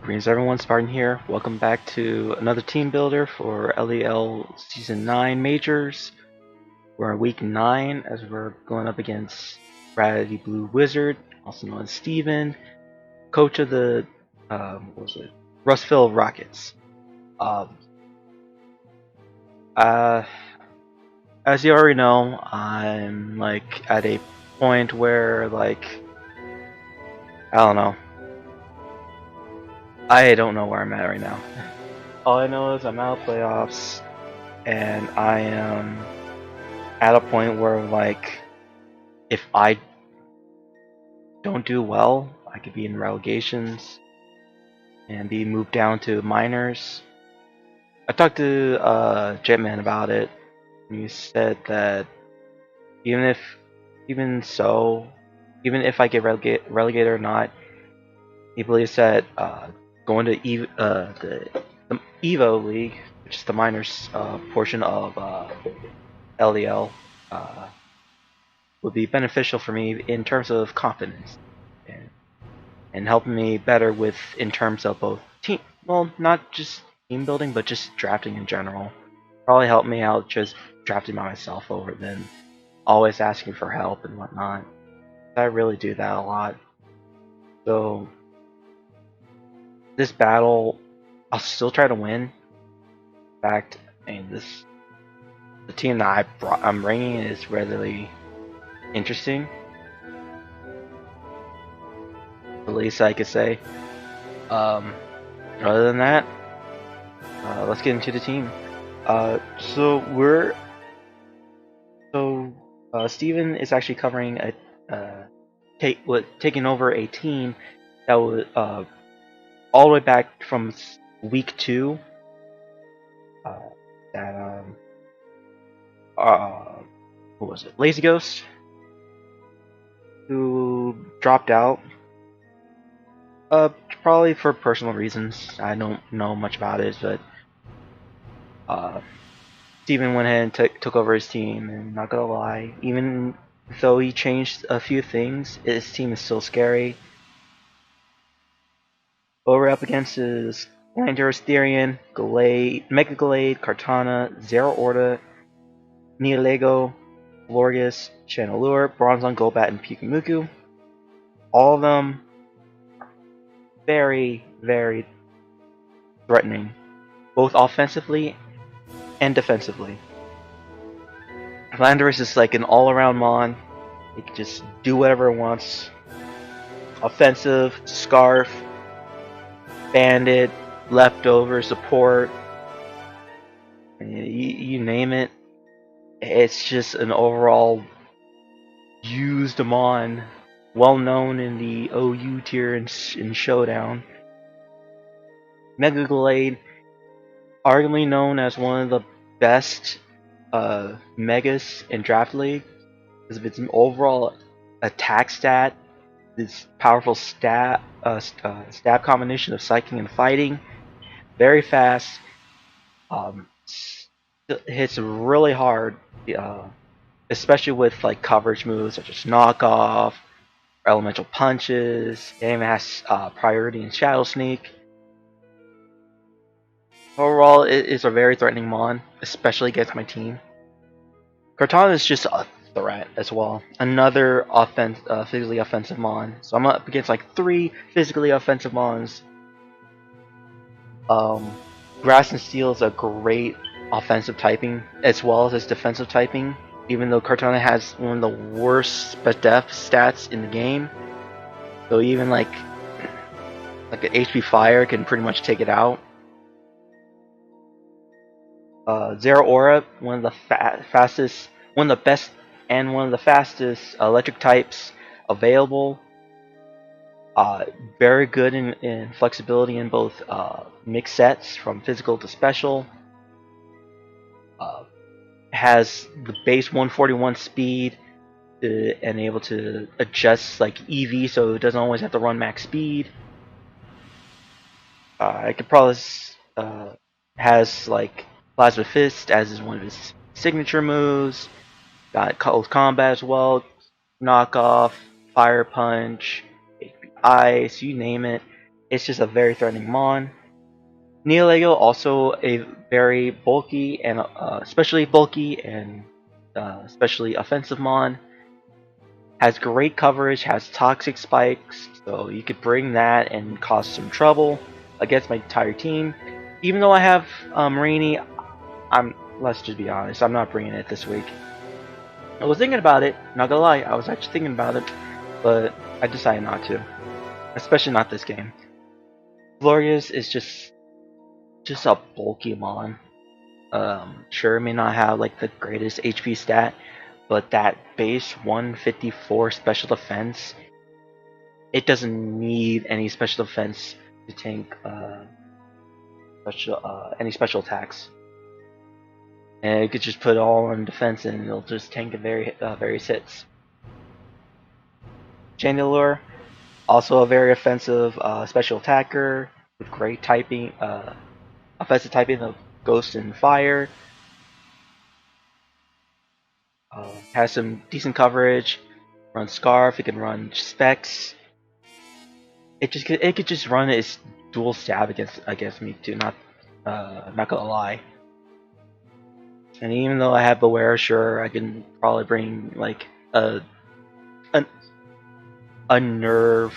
Greetings everyone, Spartan here. Welcome back to another team builder for LDL Season 9 Majors. We're in Week 9 as we're going up against RattyBLUEWizard, also known as Steven, coach of the Russelville Rockets. Um, uh, as you already know, I'm at a point where I don't know. I don't know where I'm at right now. All I know is I'm out of playoffs, and I am at a point where if I don't do well, I could be in relegations and be moved down to minors. I talked to Jetman about it, and he said that even if even so, even if I get relegated or not, he believes that going to the Evo League, which is the minors portion of LDL, would be beneficial for me in terms of confidence and helping me better with in terms of both team, well, not just team building, but just drafting in general. Probably help me out just drafting by myself over than always asking for help and whatnot. I really do that a lot. So this battle, I'll still try to win. In fact, the team that I'm bringing is really interesting. The least I could say. Other than that, let's get into the team. Steven is actually covering taking over a team that was all the way back from week 2. That What was it? Lazy Ghost, who dropped out. Probably for personal reasons. I don't know much about it, but Steven went ahead and took over his team, and not gonna lie, even though he changed a few things, his team is still scary. What we're up against is Dangerous Therian, Glade, Mega Glade, Kartana, Zero Orta, Neolego, Lorgus, Chandelure, Bronzong, Golbat, and Pikamuku. All of them very, very threatening, both offensively and defensively. Landorus is like an all-around mon. He can just do whatever it wants. Offensive, Scarf, Bandit, Leftover, Support, you name it. It's just an overall used mon, well known in the OU tier in Showdown. Mega Glade, arguably known as one of the best Megas in Draft League because of its overall attack stat, this powerful stab combination of Psychic and Fighting, very fast, hits really hard, especially with coverage moves such as Knockoff, Elemental Punches. It even has priority in Shadow Sneak. Overall, it is a very threatening mon, especially against my team. Kartana is just a threat as well. Another physically offensive mon. So I'm up against 3 physically offensive mons. Grass and Steel is a great offensive typing as well as its defensive typing. Even though Kartana has one of the worst def stats in the game, so even like an HP Fire can pretty much take it out. Zero Aura, one of the fastest, one of the best, and one of the fastest electric types available. Very good in flexibility in both mix sets from physical to special. Has the base 141 speed and able to adjust EV, so it doesn't always have to run max speed. I could probably has Plasma Fist as is one of his signature moves. Got Close Combat as well, Knockoff, Fire Punch, HP Ice, you name it. It's just a very threatening mon. Neolego also a very bulky and especially bulky and especially offensive mon. Has great coverage, has toxic spikes, so you could bring that and cause some trouble against my entire team. Even though I have Rainy, let's just be honest, I'm not bringing it this week. I was thinking about it, not gonna lie, I was actually thinking about it, but I decided not to. Especially not this game. Glorious is just a bulky mon. Sure, it may not have like the greatest HP stat, but that base 154 special defense, it doesn't need any special defense to tank any special attacks. And you could just put it all on defense and it'll just tank various hits. Chandelure, also a very offensive special attacker with great typing, offensive typing of Ghost and Fire. Has some decent coverage. Runs Scarf. It can run Specs. It could just run its dual stab against me too. Not gonna lie. And even though I have Beware, sure, I can probably bring like a nerve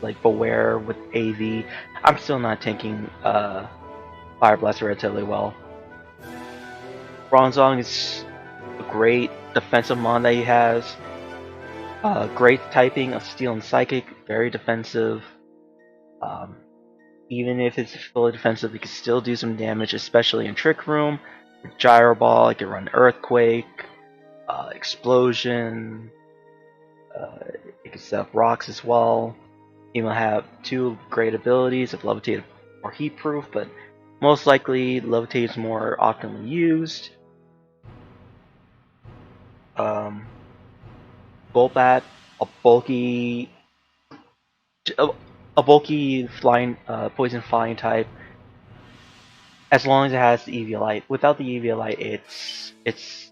like Beware with AV. I'm still not tanking Fire Blast relatively well. Bronzong is a great defensive mon that he has. Great typing of Steel and Psychic, very defensive. Even if it's fully defensive, it can still do some damage, especially in Trick Room. With Gyro Ball, it can run Earthquake, Explosion. It can set up rocks as well. It will have two great abilities of Levitate or Heat Proof, but most likely Levitate is more often used. Golbat, a bulky flying poison flying type. As long as it has the Eviolite. Without the Eviolite, it's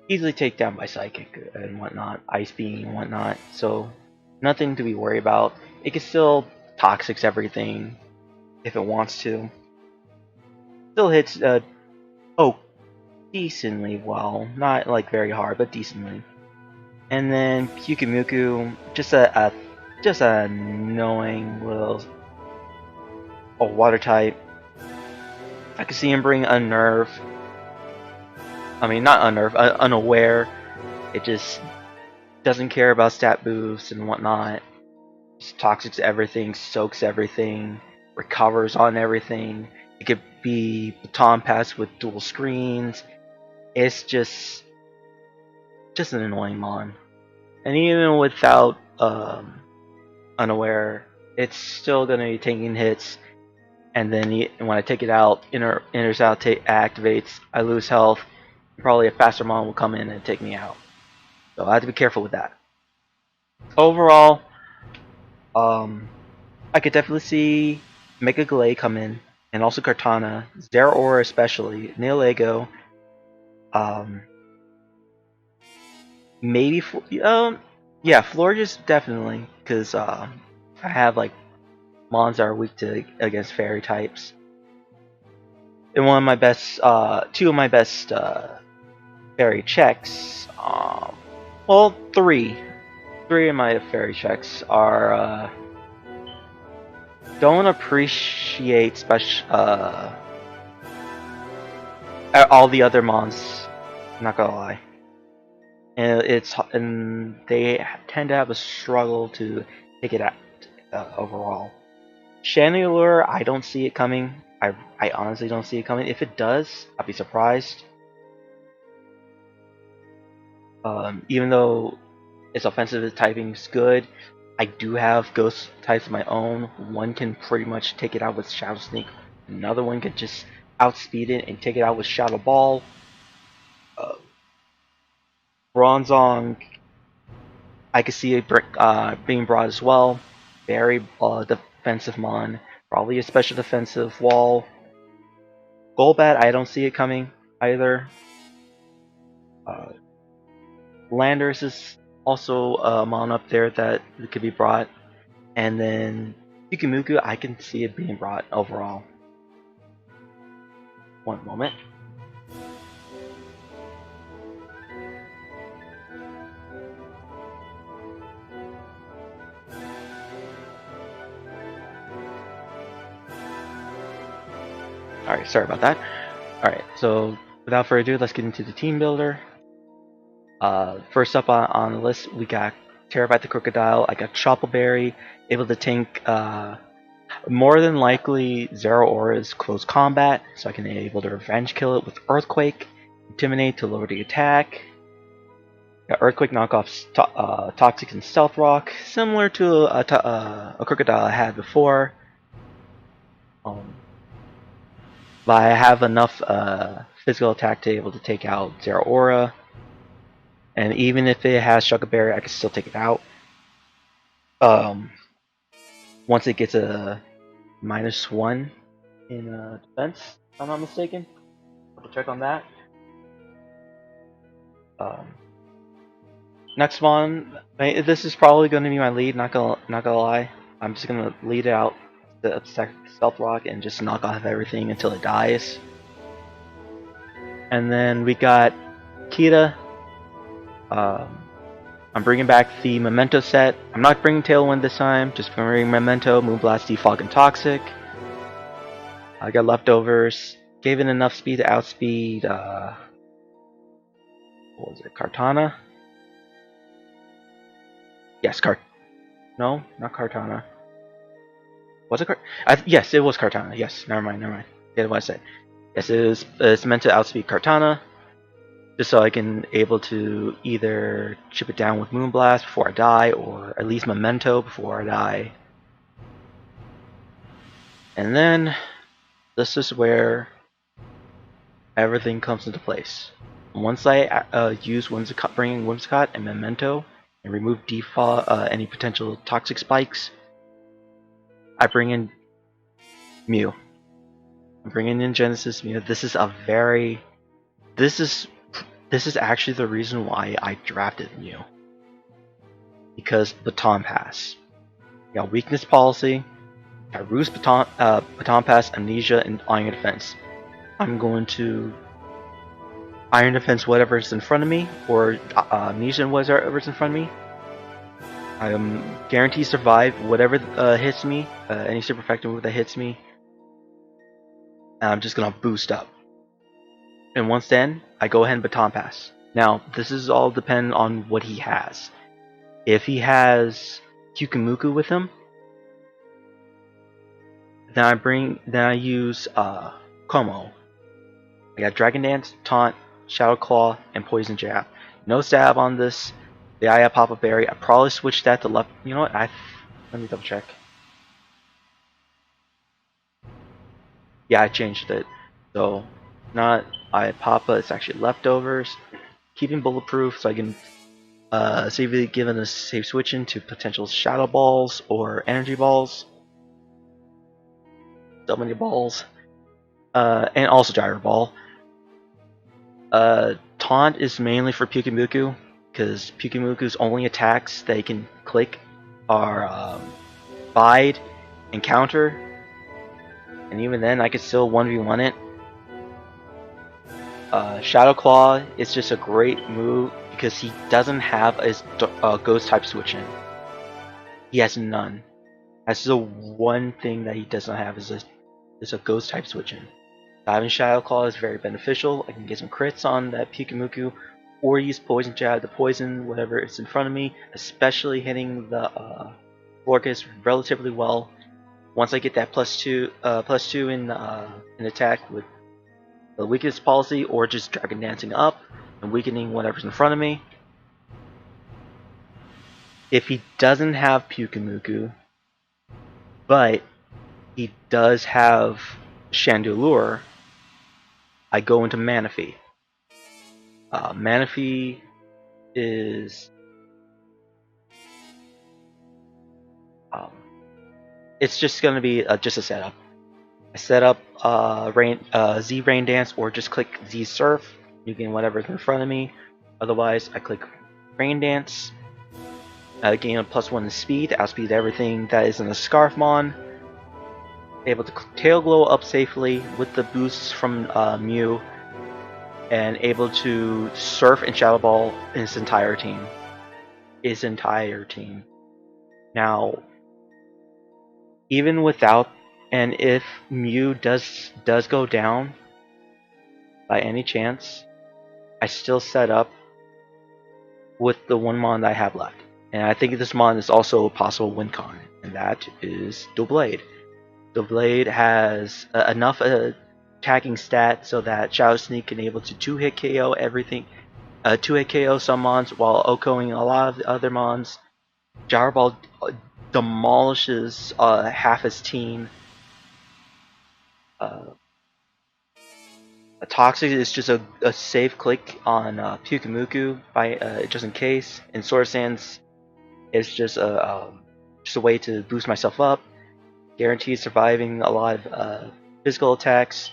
easily taken down by Psychic and whatnot, Ice Beam and whatnot. So nothing to be worried about. It can still Toxics everything if it wants to. Still hits decently well, not like very hard, but decently. And then Pyukumuku, just a annoying little water type. I can see him bring Unnerve. I mean, not Unnerve, Unaware. It just doesn't care about stat boosts and whatnot. Just toxics everything, soaks everything, recovers on everything. It could be Baton Pass with dual screens. It's just an annoying mon. And even without Unaware, it's still going to be taking hits. And then when I take it out, enters out, activates, I lose health. Probably a faster mon will come in and take me out. So I have to be careful with that. Overall, I could definitely see Mega Galay come in, and also Kartana, Zeraora especially, Neolego, maybe yeah, Florges definitely, because I have like mons that are weak against fairy types. And one of my best, two of my best fairy checks, well, three of my fairy checks are don't appreciate all the other mons. I'm not gonna lie. And they tend to have a struggle to take it out overall. Chandelure, I don't see it coming. I honestly don't see it coming. If it does, I'd be surprised. Even though its offensive typing is good, I do have ghost types of my own. One can pretty much take it out with Shadow Sneak. Another one could just outspeed it and take it out with Shadow Ball. Bronzong, I could see it being brought as well. Very defensive mon. Probably a special defensive wall. Golbat, I don't see it coming either. Landers is also a mon up there that could be brought. And then Pyukumuku, I can see it being brought overall. One moment. Alright, sorry about that. Alright, so without further ado, let's get into the team builder. First up on the list, we got Terrified the Crocodile. I got Choppleberry, able to tank more than likely Zero Aura's close combat, so I can be able to revenge kill it with Earthquake, Intimidate to lower the attack. Got Earthquake knockoffs Toxic and Stealth Rock, similar to a Crocodile I had before. But I have enough physical attack to be able to take out Zero Aura. And even if it has Shuckleberry, I can still take it out. Once it gets a -1 in defense, if I'm not mistaken. Double check on that. Next one, this is probably going to be my lead. Not gonna lie. I'm just gonna lead it out the Stealth Rock and just knock off everything until it dies. And then we got Kita. I'm bringing back the Memento set. I'm not bringing Tailwind this time, just bringing Memento, Moonblast, Defog, and Toxic. I got leftovers. Gave it enough speed to outspeed, what was it, Kartana? Yes, no, not Kartana. Was it yes, it was Kartana. Yes, never mind. Get what I said. Yes, it's meant to outspeed Kartana. Just so I can able to either chip it down with Moonblast before I die, or at least Memento before I die. And then this is where everything comes into place. Once I use bringing Whimsicott and Memento and remove any potential toxic spikes, I bring in Mew. I'm bringing in Genesis Mew. This is actually the reason why I drafted Mew. Because Baton Pass. You got Weakness Policy, got Roost, Baton Pass, Amnesia, and Iron Defense. I'm going to Iron Defense whatever's in front of me, or Amnesia and whatever's in front of me. I am guaranteed to survive whatever hits me, any super effective move that hits me. And I'm just gonna boost up. And once then, I go ahead and Baton Pass. Now, this is all dependent on what he has. If he has Pyukumuku with him, then I use Como. I got Dragon Dance, Taunt, Shadow Claw, and Poison Jab. No stab on this. The Aya Papa Berry. I probably switched that to left. You know what? Let me double check. Yeah, I changed it. So, not Aya Papa. It's actually leftovers. Keeping bulletproof, so I can save it, given a safe switch into potential Shadow Balls or Energy Balls. So many balls. And also Gyro Ball. Taunt is mainly for Pyukumuku, because Pyukumuku's only attacks they can click are Bide and Counter, and even then I could still 1v1 it. Shadow Claw is just a great move because he doesn't have his Ghost type switch in. He has none. That's the one thing that he does not have is a Ghost type switch in. Having Shadow Claw is very beneficial. I can get some crits on that Pyukumuku, or use Poison Jab to poison whatever is in front of me, especially hitting the Lorcus relatively well. Once I get that +2 in attack with the Weakness Policy, or just Dragon Dancing up and weakening whatever's in front of me. If he doesn't have Pyukumuku, but he does have Chandelure, I go into Manaphy. Manaphy is it's just going to be just a setup. I set up Z Rain Dance, or just click Z Surf. You can whatever's in front of me. Otherwise, I click Rain Dance. gain a +1 in speed, outspeed everything that is in a Scarf Mon. Able to tail glow up safely with the boosts from Mew, and able to surf and Shadow Ball his entire team. Now, even without, and if Mew does go down by any chance, I still set up with the one Mon that I have left. And I think this Mon is also a possible win con, and that is Doublade. Doublade has enough attacking stat so that Shadow Sneak can able to 2-hit KO everything, 2-hit KO some Mons while OHKOing a lot of the other Mons. Gyro Ball demolishes half his team. Toxic is just a safe click on Pyukumuku by just in case, and Sword Sands is just a way to boost myself up. Guaranteed surviving a lot of physical attacks.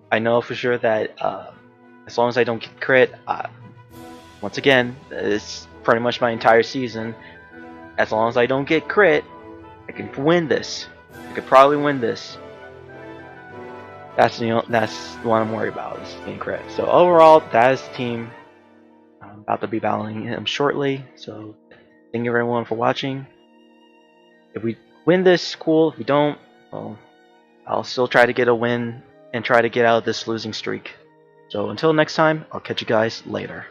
I know for sure that as long as I don't get crit, once again, it's pretty much my entire season. As long as I don't get crit, I can win this. I could probably win this. That's what I'm worried about, is getting crit. So overall, that is the team. I'm about to be battling him shortly. So thank you everyone for watching. If we win this, cool. If we don't, well, I'll still try to get a win and try to get out of this losing streak. So until next time, I'll catch you guys later.